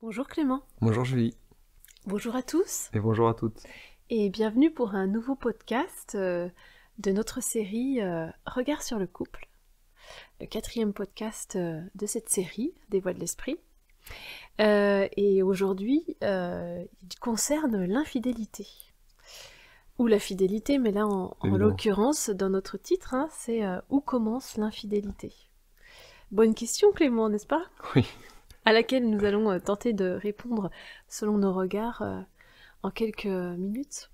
Bonjour Clément. Bonjour Julie. Bonjour à tous. Et bonjour à toutes. Et bienvenue pour un nouveau podcast de notre série Regard sur le couple. Le 4e podcast de cette série, des Voix de l'Esprit. Et aujourd'hui, il concerne l'infidélité. Ou la fidélité, mais là en l'occurrence, dans notre titre, c'est Où commence l'infidélité? Bonne question Clément, n'est-ce pas? Oui. À laquelle nous allons tenter de répondre selon nos regards en quelques minutes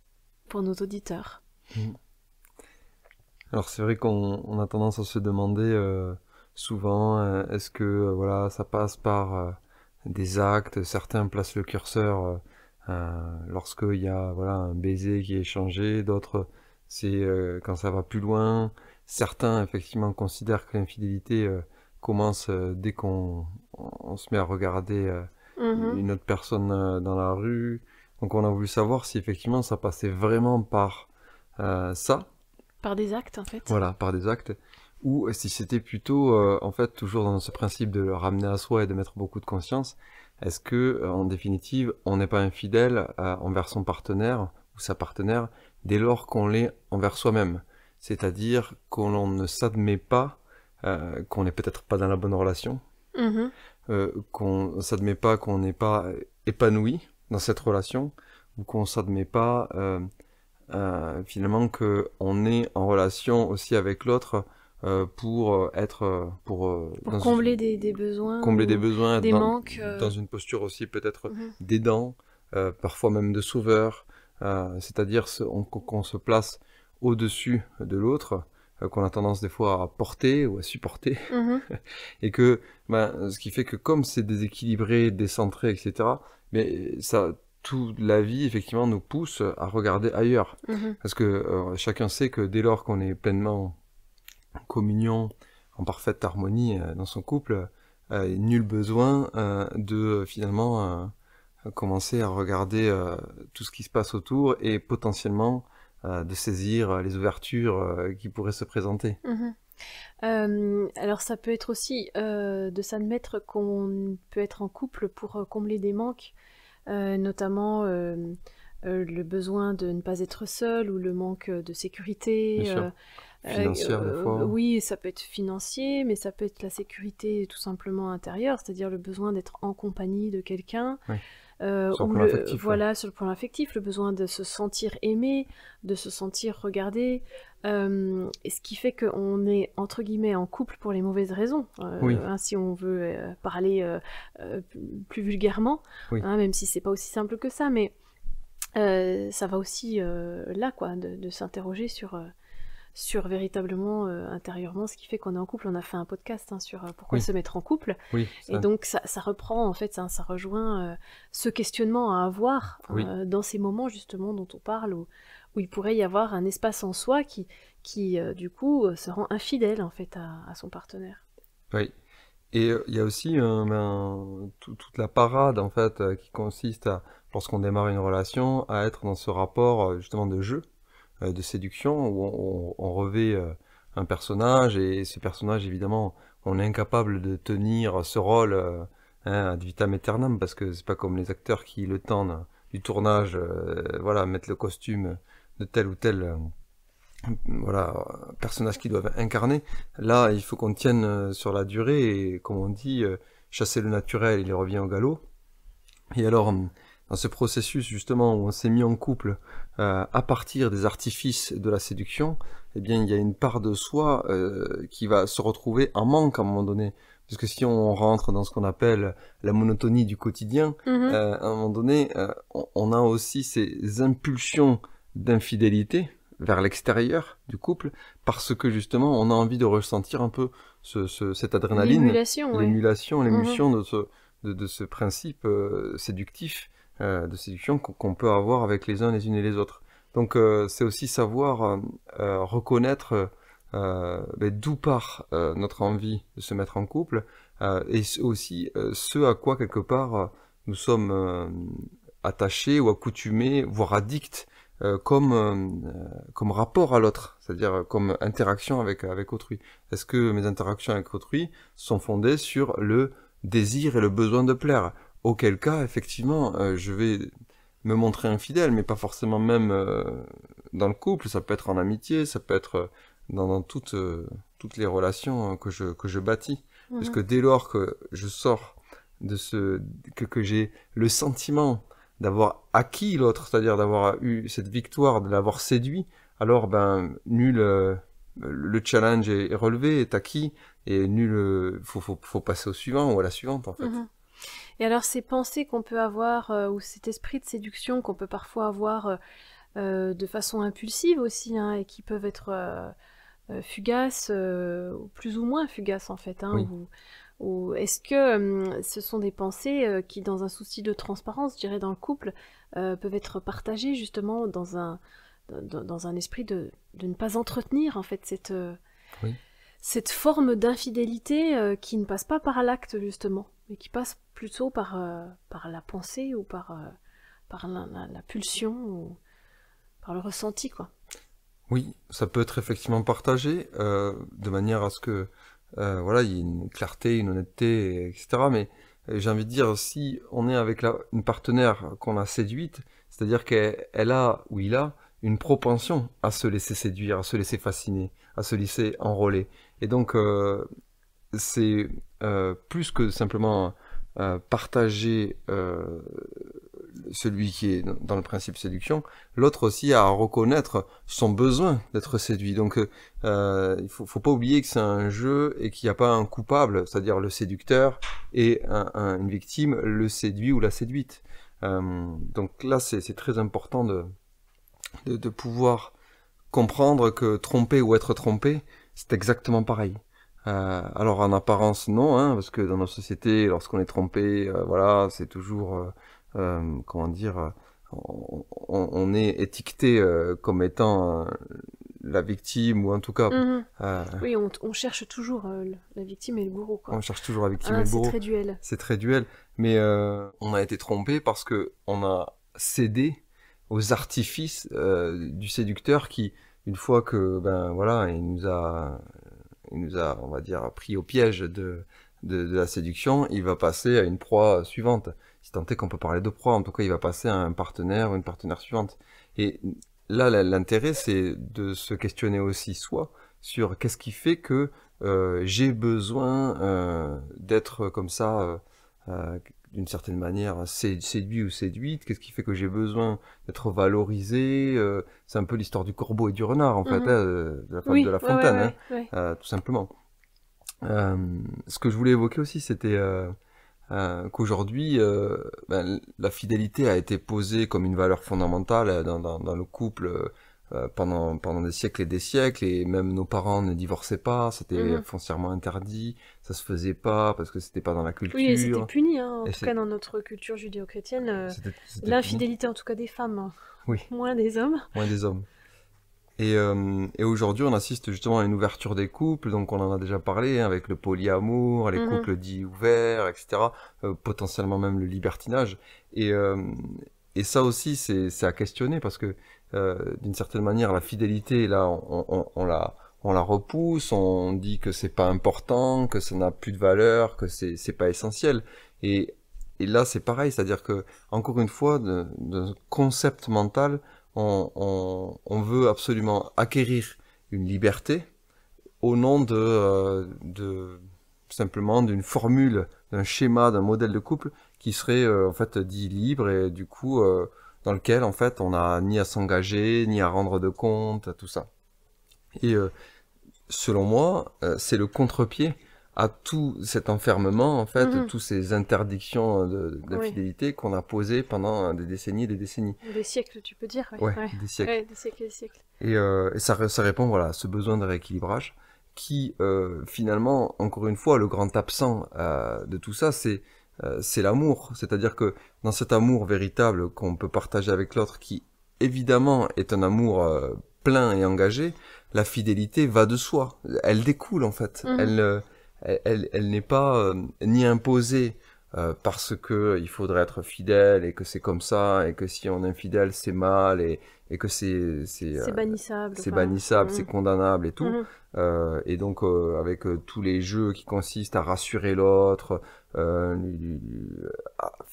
pour nos auditeurs. Alors c'est vrai qu'on a tendance à se demander souvent est-ce que voilà, ça passe par des actes, certains placent le curseur lorsqu'il y a voilà, un baiser qui est échangé, d'autres c'est quand ça va plus loin, certains effectivement considèrent que l'infidélité commence dès qu'on se met à regarder une autre personne dans la rue. Donc on a voulu savoir si effectivement ça passait vraiment par ça. Par des actes en fait. Voilà, par des actes. Ou si c'était plutôt, en fait, toujours dans ce principe de le ramener à soi et de mettre beaucoup de conscience, est-ce que, en définitive, on n'est pas infidèle envers son partenaire ou sa partenaire dès lors qu'on l'est envers soi-même? C'est-à-dire qu'on ne s'admet pas, qu'on n'est peut-être pas dans la bonne relation, qu'on ne s'admet pas qu'on n'est pas épanoui dans cette relation, ou qu'on ne s'admet pas finalement qu'on est en relation aussi avec l'autre pour combler des besoins, des manques, dans une posture aussi peut-être d'aidant, parfois même de sauveur, c'est-à-dire qu'on se place au-dessus de l'autre, qu'on a tendance des fois à porter ou à supporter, et que ce qui fait que comme c'est déséquilibré, décentré, etc., mais ça, toute la vie effectivement nous pousse à regarder ailleurs, parce que chacun sait que dès lors qu'on est pleinement en communion, en parfaite harmonie dans son couple, nul besoin de finalement commencer à regarder tout ce qui se passe autour et potentiellement de saisir les ouvertures qui pourraient se présenter. Alors ça peut être aussi de s'admettre qu'on peut être en couple pour combler des manques, notamment le besoin de ne pas être seul ou le manque de sécurité. Bien sûr. Financière des fois. Oui, ça peut être financier, mais ça peut être la sécurité tout simplement intérieure, c'est-à-dire le besoin d'être en compagnie de quelqu'un. Oui. Sur le plan affectif, le besoin de se sentir aimé, de se sentir regardé, et ce qui fait qu'on est entre guillemets en couple pour les mauvaises raisons, si on veut parler plus vulgairement, même si c'est pas aussi simple que ça, mais ça va aussi là quoi, de s'interroger sur véritablement intérieurement ce qui fait qu'on est en couple. On a fait un podcast sur pourquoi se mettre en couple, et donc ça reprend en fait, ça rejoint ce questionnement à avoir dans ces moments justement dont on parle, où il pourrait y avoir un espace en soi qui du coup se rend infidèle en fait à son partenaire. Oui, et il y a aussi toute la parade en fait qui consiste à, lorsqu'on démarre une relation, à être dans ce rapport justement de jeu, de séduction, où on revêt un personnage, et ce personnage, évidemment, on est incapable de tenir ce rôle ad vitam aeternam, parce que c'est pas comme les acteurs qui, le temps du tournage, mettent le costume de tel ou tel personnage qu'ils doivent incarner. Là, il faut qu'on tienne sur la durée, et comme on dit, chasser le naturel, il revient au galop. Et alors, dans ce processus justement où on s'est mis en couple à partir des artifices de la séduction, eh bien il y a une part de soi qui va se retrouver en manque à un moment donné. Parce que si on rentre dans ce qu'on appelle la monotonie du quotidien, à un moment donné, on a aussi ces impulsions d'infidélité vers l'extérieur du couple, parce que justement on a envie de ressentir un peu cette adrénaline, l'émulation de ce principe séductif, de séduction qu'on peut avoir avec les uns les unes et les autres. Donc c'est aussi savoir reconnaître d'où part notre envie de se mettre en couple, et aussi ce à quoi quelque part nous sommes attachés ou accoutumés, voire addicts, comme rapport à l'autre, c'est-à-dire comme interaction avec autrui. Est-ce que mes interactions avec autrui sont fondées sur le désir et le besoin de plaire, auquel cas, effectivement, je vais me montrer infidèle, mais pas forcément même dans le couple, ça peut être en amitié, ça peut être dans toutes les relations que je bâtis. Parce que dès lors que je sors de que j'ai le sentiment d'avoir acquis l'autre, c'est-à-dire d'avoir eu cette victoire, de l'avoir séduit, alors ben nul le challenge est relevé, est acquis, et nul faut passer au suivant ou à la suivante en fait. Et alors ces pensées qu'on peut avoir, ou cet esprit de séduction qu'on peut parfois avoir de façon impulsive aussi, hein, et qui peuvent être fugaces, ou plus ou moins fugaces en fait, hein, Oui. ou est-ce que ce sont des pensées qui, dans un souci de transparence, je dirais, dans le couple, peuvent être partagées justement dans un esprit de ne pas entretenir en fait cette forme d'infidélité qui ne passe pas par l'acte justement, mais qui passe plutôt par la pensée ou par la pulsion ou par le ressenti, quoi. Oui, ça peut être effectivement partagé de manière à ce que voilà, il y ait une clarté, une honnêteté, etc. Mais j'ai envie de dire, si on est avec une partenaire qu'on a séduite, c'est-à-dire qu'elle a ou il a une propension à se laisser séduire, à se laisser fasciner, à se laisser enrôler. Et donc, c'est plus que simplement partager celui qui est dans le principe séduction, l'autre aussi a à reconnaître son besoin d'être séduit. Donc il faut pas oublier que c'est un jeu et qu'il n'y a pas un coupable, c'est-à-dire le séducteur, et une victime, le séduit ou la séduite. Donc là, c'est très important de pouvoir comprendre que tromper ou être trompé, c'est exactement pareil. Alors en apparence non, hein, parce que dans nos sociétés, lorsqu'on est trompé, voilà, c'est toujours comment dire, on est étiqueté comme étant la victime, ou en tout cas... Oui, on cherche toujours la victime et le bourreau, quoi. On cherche toujours la victime et le bourreau. C'est très duel. C'est très duel, mais on a été trompé parce que on a cédé aux artifices du séducteur qui, une fois que, ben voilà, il nous a, on va dire, pris au piège de la séduction, il va passer à une proie suivante. Si tant est qu'on peut parler de proie, en tout cas, il va passer à un partenaire ou une partenaire suivante. Et là, l'intérêt, c'est de se questionner aussi soi sur qu'est-ce qui fait que j'ai besoin d'être comme ça, d'une certaine manière, séduit ou séduite. Qu'est-ce qui fait que j'ai besoin d'être valorisé? C'est un peu l'histoire du corbeau et du renard, en fait, de la fable de La Fontaine, tout simplement. Ce que je voulais évoquer aussi, c'était qu'aujourd'hui, la fidélité a été posée comme une valeur fondamentale dans le couple pendant des siècles et des siècles, et même nos parents ne divorçaient pas, c'était foncièrement interdit, ça se faisait pas parce que c'était pas dans la culture. Oui, c'était puni, hein, en tout cas dans notre culture judéo-chrétienne, l'infidélité en tout cas des femmes, oui. Moins des hommes. Moins des hommes. Et aujourd'hui, on assiste justement à une ouverture des couples, donc on en a déjà parlé, hein, avec le polyamour, les couples dits ouverts, etc., potentiellement même le libertinage. Et ça aussi, c'est à questionner, parce que d'une certaine manière, la fidélité, là, on la repousse, on dit que c'est pas important, que ça n'a plus de valeur, que c'est pas essentiel. Et là, c'est pareil, c'est-à-dire que, encore une fois, d'un concept mental, on veut absolument acquérir une liberté au nom simplement d'une formule, d'un schéma, d'un modèle de couple qui serait en fait dit libre, et du coup dans lequel en fait on n'a ni à s'engager, ni à rendre de compte, tout ça. Et selon moi, c'est le contre-pied à tout cet enfermement, en fait, toutes ces interdictions d'infidélité qu'on a posées pendant des décennies et des décennies. Des siècles, tu peux dire. Ouais, des siècles. Ouais, des siècles et des siècles. Et ça répond, voilà, à ce besoin de rééquilibrage qui, finalement, encore une fois, le grand absent de tout ça, c'est l'amour. C'est-à-dire que dans cet amour véritable qu'on peut partager avec l'autre, qui, évidemment, est un amour plein et engagé, la fidélité va de soi. Elle découle, en fait. Elle n'est pas ni imposée parce que il faudrait être fidèle et que c'est comme ça et que si on est infidèle c'est mal et que c'est bannissable, c'est bannissable, c'est condamnable et tout. Mhm. Et donc avec tous les jeux qui consistent à rassurer l'autre,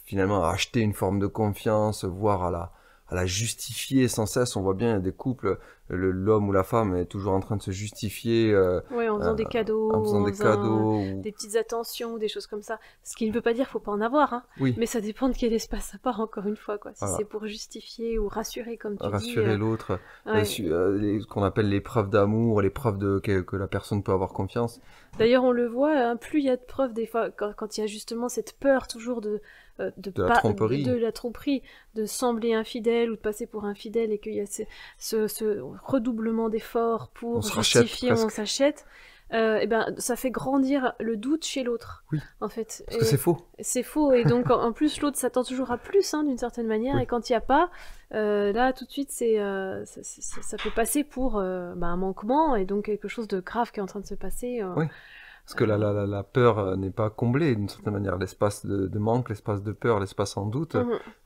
finalement à acheter une forme de confiance, voire à la justifier sans cesse. On voit bien, il y a des couples, l'homme ou la femme est toujours en train de se justifier Ouais, en faisant des cadeaux, en faisant des cadeaux ou... des petites attentions, des choses comme ça. Ce qui ne veut pas dire qu'il faut pas en avoir, hein. Oui. Mais ça dépend de quel espace ça part, encore une fois, quoi. Si Voilà. c'est pour justifier ou rassurer, comme tu dis. Rassurer l'autre, ouais. ce qu'on appelle les preuves d'amour, les preuves que la personne peut avoir confiance. D'ailleurs, on le voit, hein, plus il y a de preuves, des fois, quand il y a justement cette peur toujours de la tromperie. De la tromperie, de sembler infidèle ou de passer pour infidèle et qu'il y a ce redoublement d'efforts pour justifier, on s'achète. Et ben, ça fait grandir le doute chez l'autre, oui, en fait. Parce que c'est faux. C'est faux, et donc en plus l'autre s'attend toujours à plus, hein, d'une certaine manière, oui. Et quand il n'y a pas, là tout de suite ça peut passer pour un manquement et donc quelque chose de grave qui est en train de se passer. Oui. Parce que la peur n'est pas comblée d'une certaine manière. L'espace de manque, l'espace de peur, l'espace en doute,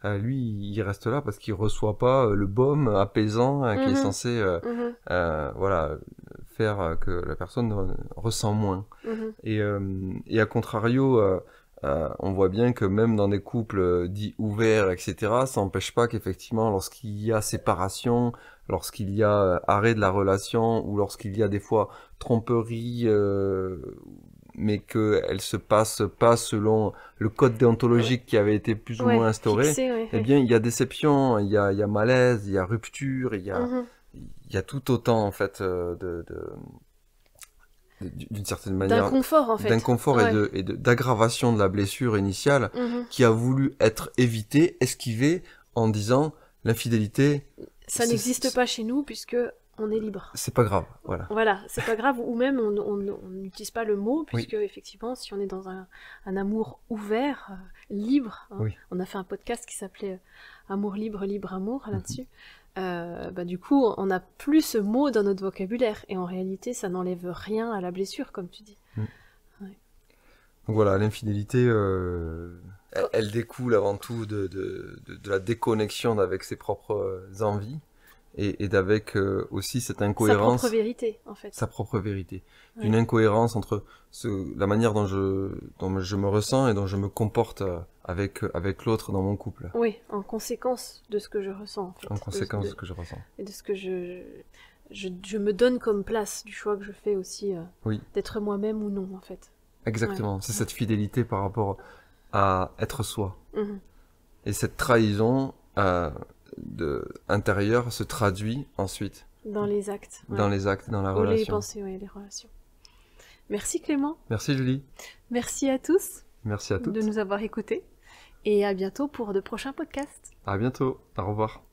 lui, il reste là parce qu'il reçoit pas le baume apaisant qui est censé voilà, faire que la personne ressent moins. Et à contrario, on voit bien que même dans des couples dits ouverts, etc., ça n'empêche pas qu'effectivement, lorsqu'il y a séparation, lorsqu'il y a arrêt de la relation, ou lorsqu'il y a des fois tromperie, mais qu'elle se passe pas selon le code déontologique qui avait été plus ou moins instauré, fixé, eh bien, il y a déception, il y a malaise, il y a rupture, il y a tout autant, en fait, d'une certaine manière d'inconfort en fait, d'inconfort et d'aggravation de la blessure initiale qui a voulu être évitée, esquivée en disant l'infidélité ça n'existe pas chez nous puisque on est libre. C'est pas grave, voilà. Voilà, c'est pas grave, ou même on n'utilise pas le mot puisque effectivement si on est dans un amour ouvert, libre, hein, on a fait un podcast qui s'appelait Amour libre, libre amour là-dessus. Du coup, on n'a plus ce mot dans notre vocabulaire, et en réalité, ça n'enlève rien à la blessure, comme tu dis. Donc voilà, l'infidélité, elle découle avant tout de la déconnexion avec ses propres envies, et d'avec aussi cette incohérence... Sa propre vérité, en fait. Sa propre vérité. Une incohérence entre la manière dont je me ressens et dont je me comporte avec l'autre dans mon couple. Oui, en conséquence de ce que je ressens, en fait. En conséquence de ce que je ressens. Et de ce que je me donne comme place, du choix que je fais aussi, d'être moi-même ou non, en fait. Exactement, c'est cette fidélité par rapport à être soi. Et cette trahison intérieure se traduit ensuite dans les actes. Dans les actes, dans la relation. Les pensées, les relations. Merci Clément. Merci Julie. Merci à tous. Merci à toutes. De nous avoir écoutés. Et à bientôt pour de prochains podcasts. À bientôt. Au revoir.